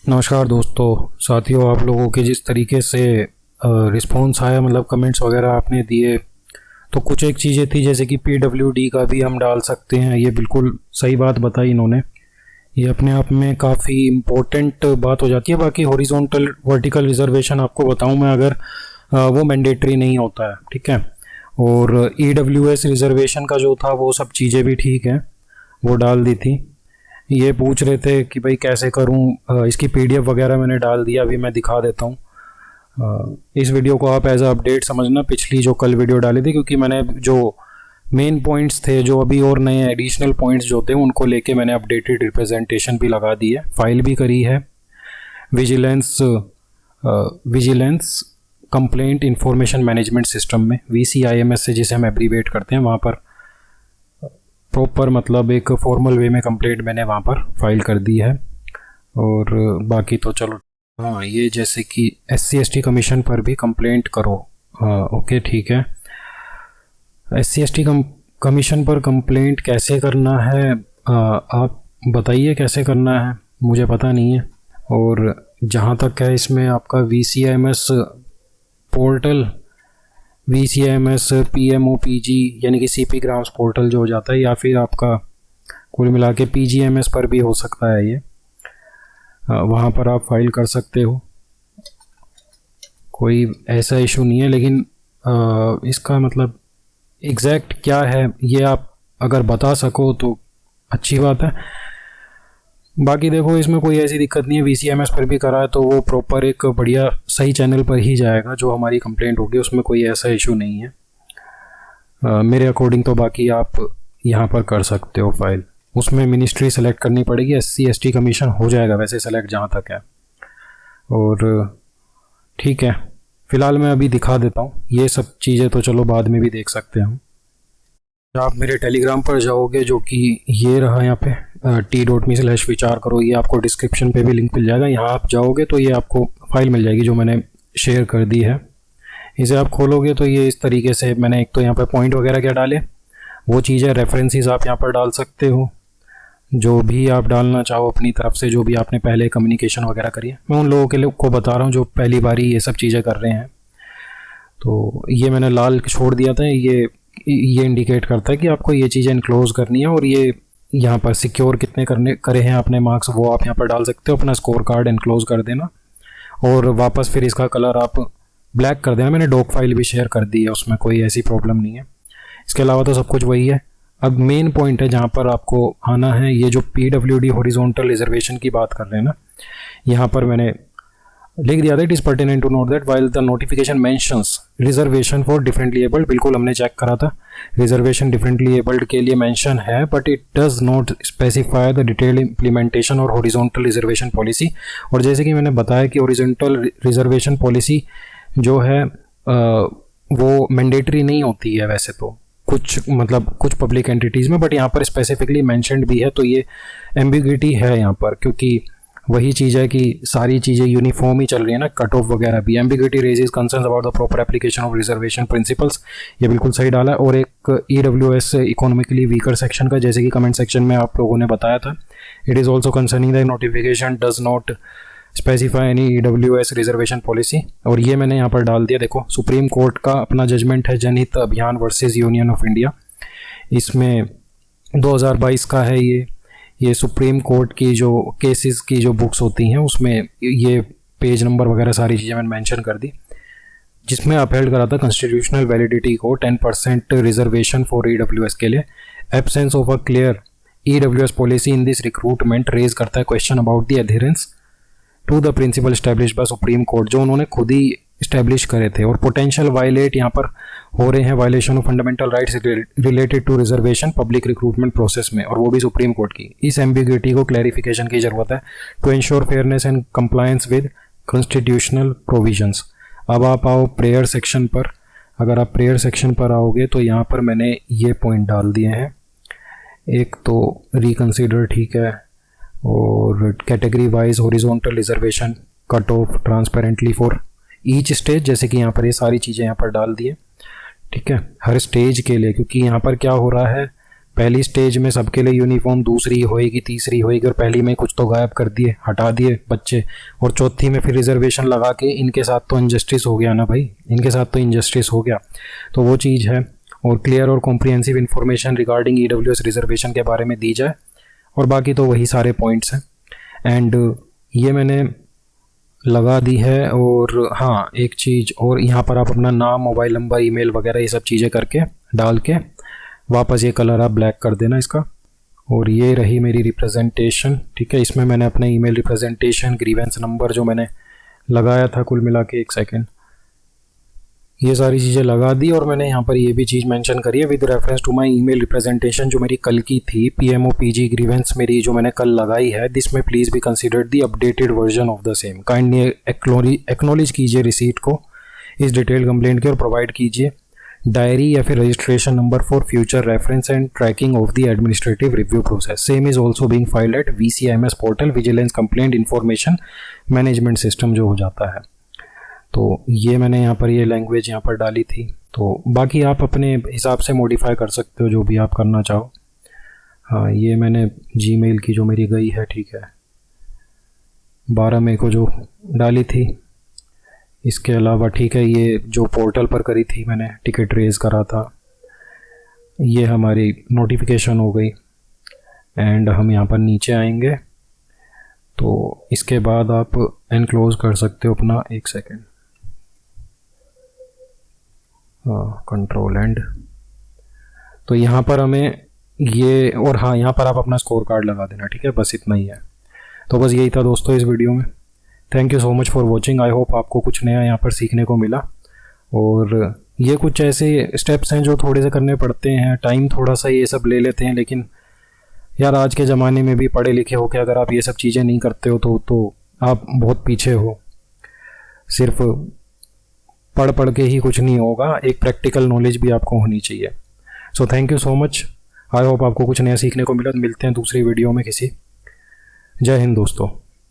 नमस्कार दोस्तों साथियों, आप लोगों के जिस तरीके से रिस्पॉन्स आया, मतलब कमेंट्स वगैरह आपने दिए, तो कुछ एक चीज़ें थी जैसे कि PWD का भी हम डाल सकते हैं। ये बिल्कुल सही बात बताई इन्होंने। ये अपने आप में काफ़ी इम्पोर्टेंट बात हो जाती है। बाकी हॉरिजॉन्टल वर्टिकल रिजर्वेशन आपको बताऊं मैं, अगर वो मैंडेटरी नहीं होता है, ठीक है। और EWS रिजर्वेशन का जो था वो सब चीज़ें भी ठीक हैं, वो डाल दी थी। ये पूछ रहे थे कि भाई कैसे करूं, इसकी PDF वगैरह मैंने डाल दिया, अभी मैं दिखा देता हूं। इस वीडियो को आप एज अ अपडेट समझना, पिछली जो कल वीडियो डाली थी, क्योंकि मैंने जो मेन पॉइंट्स थे, जो अभी और नए एडिशनल पॉइंट्स जो थे, उनको लेके मैंने अपडेटेड रिप्रेजेंटेशन भी लगा दी है, फाइल भी करी है। Vigilance complaint information management system में, VCIMS से जिसे हम एब्रीवेट करते हैं, वहाँ पर प्रॉपर मतलब एक फॉर्मल वे में कंप्लेंट मैंने वहाँ पर फाइल कर दी है। और बाकी तो चलो, हाँ, ये जैसे कि SC/ST कमीशन पर भी कंप्लेंट करो। ओके, ठीक है। SC/ST कमीशन पर कंप्लेंट कैसे करना है, आप बताइए कैसे करना है, मुझे पता नहीं है। और जहाँ तक है इसमें आपका VCIMS पोर्टल, VCIMS PMOPG यानी कि CP ग्राम्स पोर्टल जो हो जाता है, या फिर आपका कुल मिला के PGMS पर भी हो सकता है। ये वहाँ पर आप फाइल कर सकते हो, कोई ऐसा इशू नहीं है। लेकिन इसका मतलब एग्जैक्ट क्या है ये आप अगर बता सको तो अच्छी बात है। बाकी देखो, इसमें कोई ऐसी दिक्कत नहीं है। VCIMS पर भी करा है तो वो प्रॉपर एक बढ़िया सही चैनल पर ही जाएगा, जो हमारी कंप्लेंट होगी उसमें कोई ऐसा इशू नहीं है मेरे अकॉर्डिंग। तो बाकी आप यहाँ पर कर सकते हो फाइल, उसमें मिनिस्ट्री सेलेक्ट करनी पड़ेगी। SC/ST कमीशन हो जाएगा वैसे सेलेक्ट जहाँ तक है। और ठीक है, फ़िलहाल मैं अभी दिखा देता हूँ। ये सब चीज़ें तो चलो बाद में भी देख सकते हैं हम। आप मेरे टेलीग्राम पर जाओगे, जो कि ये रहा यहाँ पे t.me/विचार करो, ये आपको डिस्क्रिप्शन पे भी लिंक मिल जाएगा। यहाँ आप जाओगे तो ये आपको फाइल मिल जाएगी जो मैंने शेयर कर दी है। इसे आप खोलोगे तो ये इस तरीके से, मैंने एक तो यहाँ पे पॉइंट वगैरह क्या डाले, वो चीज़ है। रेफरेंसेस आप यहाँ पर डाल सकते हो, जो भी आप डालना चाहो अपनी तरफ से, जो भी आपने पहले कम्युनिकेशन वगैरह करी है। मैं उन लोगों के लिए को बता रहा हूँ जो पहली बारी ये सब चीज़ें कर रहे हैं। तो ये मैंने लाल छोड़ दिया था, ये इंडिकेट करता है कि आपको ये चीज़ें इनक्लोज करनी है। और ये यहाँ पर सिक्योर कितने करे हैं आपने मार्क्स, वो आप यहाँ पर डाल सकते हो। अपना स्कोर कार्ड इनक्लोज कर देना और वापस फिर इसका कलर आप ब्लैक कर देना। मैंने डॉक फाइल भी शेयर कर दी है, उसमें कोई ऐसी प्रॉब्लम नहीं है। इसके अलावा तो सब कुछ वही है। अब मेन पॉइंट है जहाँ पर आपको आना है, ये जो PWD हॉरिजॉन्टल रिजर्वेशन की बात कर रहे हैं ना, यहाँ पर मैंने लिख दिया था, it is pertinent to note that while the notification mentions reservation for differently abled, बिल्कुल हमने चेक करा था, रिजर्वेशन डिफरेंटली एबल्ड के लिए मेंशन है, but it does not specify the detailed implementation और हॉरिजॉन्टल रिजर्वेशन पॉलिसी। और जैसे कि मैंने बताया कि हॉरिजॉन्टल रिजर्वेशन पॉलिसी जो है वो मैंडेटरी नहीं होती है वैसे तो, कुछ मतलब कुछ पब्लिक एंटिटीज़ में, बट यहाँ पर स्पेसिफिकली मैंशनड भी है। तो ये एम्बिग्विटी है यहाँ पर, क्योंकि वही चीज़ है कि सारी चीज़ें यूनिफॉर्म ही चल रही है ना, कट ऑफ वगैरह भी। Ambiguity raises concerns about the proper application of reservation principles, ये बिल्कुल सही डाला है। और एक EWS इकोनॉमिकली वीकर सेक्शन का, जैसे कि कमेंट सेक्शन में आप लोगों ने बताया था, it is also concerning the notification does not specify any EWS reservation policy. और ये मैंने यहाँ पर डाल दिया। देखो, सुप्रीम कोर्ट का अपना जजमेंट है, जनहित अभियान वर्सेस यूनियन ऑफ इंडिया, इसमें 2022 का है। ये सुप्रीम कोर्ट की जो केसेस की जो बुक्स होती हैं, उसमें ये पेज नंबर वगैरह सारी चीज़ें मैंने मेंशन कर दी, जिसमें अपहेल्ड करा था कॉन्स्टिट्यूशनल वैलिडिटी को 10% रिजर्वेशन फॉर EWS के लिए। Absence of a clear EWS policy in this recruitment raise करता है question about the adherence to the principle establish by Supreme Court, जो उन्होंने खुद ही इस्टेब्लिश करे थे। और पोटेंशियल वायलेट यहाँ पर हो रहे हैं, violation of fundamental rights related to reservation public recruitment process में, और वो भी सुप्रीम कोर्ट की। इस एम्बिग्विटी को क्लैरिफिकेशन की जरूरत है to ensure fairness and compliance with constitutional provisions. अब आप आओ प्रेयर सेक्शन पर। अगर आप प्रेयर सेक्शन पर आओगे तो यहाँ पर मैंने ये पॉइंट डाल दिए हैं। एक तो रिकंसीडर, ठीक है, और category wise horizontal reservation cut off transparently for each stage, जैसे कि यहाँ पर ये सारी चीज़ें यहाँ पर डाल दिए, ठीक है, हर स्टेज के लिए। क्योंकि यहाँ पर क्या हो रहा है, पहली स्टेज में सबके लिए यूनिफॉर्म, दूसरी होएगी, तीसरी होएगी, और पहली में कुछ तो गायब कर दिए, हटा दिए बच्चे, और चौथी में फिर रिजर्वेशन लगा के इनके साथ तो इनजस्टिस हो गया ना भाई, इनके साथ तो इनजस्टिस हो गया। तो वो चीज़ है। और क्लियर और comprehensive information regarding EWS reservation के बारे में दी जाए, और बाकी तो वही सारे पॉइंट्स हैं। एंड ये मैंने लगा दी है। और हाँ, एक चीज़ और, यहाँ पर आप अपना नाम, मोबाइल नंबर, ईमेल वगैरह ये सब चीज़ें करके डाल के वापस ये कलर आप ब्लैक कर देना इसका। और ये रही मेरी रिप्रेजेंटेशन, ठीक है। इसमें मैंने अपना ईमेल रिप्रेजेंटेशन, ग्रीवेंस नंबर जो मैंने लगाया था कुल मिला के, एक सेकेंड, ये सारी चीज़ें लगा दी। और मैंने यहाँ पर ये भी चीज़ मेंशन करी है, with reference to my email representation जो मेरी कल की थी, PMO PG ग्रीवेंस मेरी जो मैंने कल लगाई है, दिस में please be considered the updated version of the same, kindly acknowledge कीजिए रिसीट को इस डिटेल कंप्लेंट के, और प्रोवाइड कीजिए डायरी या फिर registration number for future reference and tracking of the administrative review process. Same is also being filed at VCIMS portal, vigilance complaint information management system जो हो जाता है। तो ये मैंने यहाँ पर ये लैंग्वेज यहाँ पर डाली थी। तो बाकी आप अपने हिसाब से मॉडिफाई कर सकते हो जो भी आप करना चाहो। हाँ, ये मैंने जीमेल की जो मेरी गई है, ठीक है, 12 मई को जो डाली थी। इसके अलावा ठीक है, ये जो पोर्टल पर करी थी मैंने, टिकट रेज करा था, ये हमारी नोटिफिकेशन हो गई। एंड हम यहाँ पर नीचे आएंगे तो इसके बाद आप एनक्लोज कर सकते हो अपना, एक सेकेंड, हाँ, कंट्रोल एंड। तो यहाँ पर हमें ये, और हाँ, यहाँ पर आप अपना स्कोर कार्ड लगा देना, ठीक है। बस इतना ही है। तो बस यही था दोस्तों इस वीडियो में। Thank you so much for watching. I hope आपको कुछ नया यहाँ पर सीखने को मिला। और ये कुछ ऐसे स्टेप्स हैं जो थोड़े से करने पड़ते हैं, टाइम थोड़ा सा ये सब ले लेते हैं, लेकिन यार आज के ज़माने में भी पढ़े लिखे हो के अगर आप ये सब चीज़ें नहीं करते हो तो आप बहुत पीछे हो। सिर्फ पढ़ के ही कुछ नहीं होगा, एक प्रैक्टिकल नॉलेज भी आपको होनी चाहिए। So thank you so much. I hope आपको कुछ नया सीखने को मिला। मिलते हैं दूसरी वीडियो में किसी। जय हिंद दोस्तों।